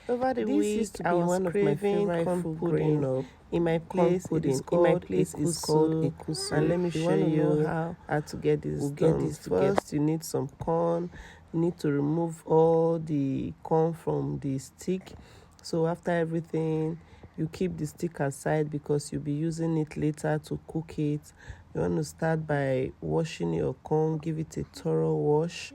Over the This week, used to I be was one of my craving favorite corn food pudding. growing up. In my place, it is called ekusu. And let me If you show want to know you how to get this we'll done. get this First, you need some corn. You need to remove all the corn from the stick. So after everything, you keep the stick aside because you'll be using it later to cook it. You want to start by washing your corn, give it a thorough wash.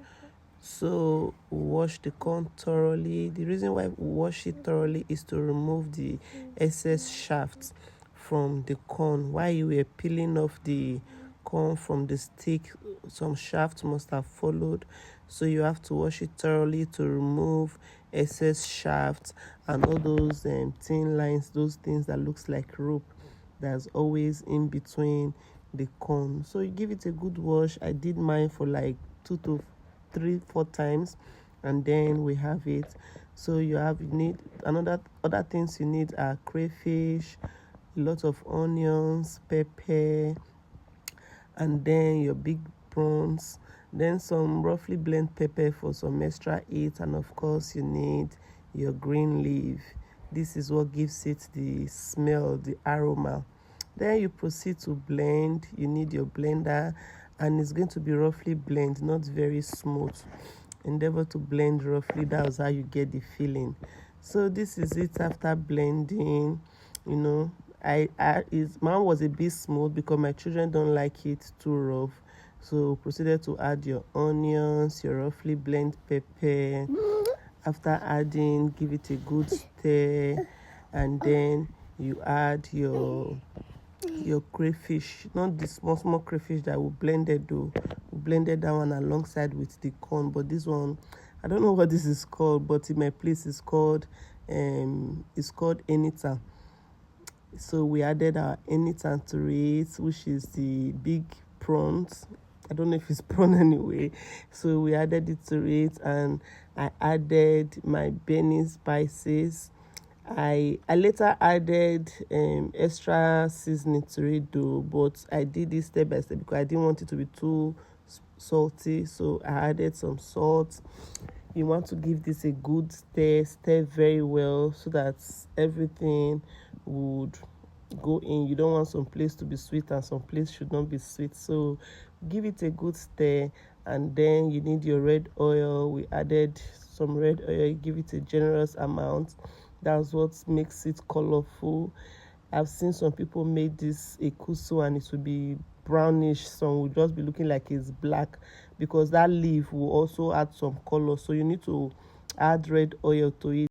So wash the corn thoroughly. The reason why we wash it thoroughly is to remove the excess shafts from the corn. While you were peeling off the corn from the stick, some shafts must have followed. So you have to wash it thoroughly to remove excess shafts and all those thin lines, those things that looks like rope that's always in between the corn. So you give it a good wash. I did mine for like 2 to 3 4 times, and then we have it. So you need other things you need are crayfish, a lot of onions, pepper, and then your big prawns, then some roughly blend pepper for some extra heat, and of course you need your green leaf. This is what gives it the smell, the aroma. Then you proceed to blend. You need your blender, and it's going to be roughly blend, not very smooth. Endeavor to blend roughly. That's how you get the feeling. So this is it after blending. You know, mine was a bit smooth because my children don't like it too rough. So proceeded to add your onions, your roughly blend pepper. After adding, give it a good stir, and then you add your crayfish, not the small crayfish that we blended though. We blended that one alongside with the corn, but this one, I don't know what this is called, but in my place it's called Enita. So we added our Enita to it, which is the big prawns. I don't know if it's prawn anyway. So we added it to it, and I added my Benny spices. I later added extra seasoning to it though, but I did this step by step because I didn't want it to be too salty. So I added some salt. You want to give this a good stir very well so that everything would go in. You don't want some place to be sweet and some place should not be sweet. So give it a good stir, and then you need your red oil. We added some red oil. Give it a generous amount. That's what makes it colorful. I've seen some people make this ekusu and it will be brownish. Some will just be looking like it's black because that leaf will also add some color. So you need to add red oil to it.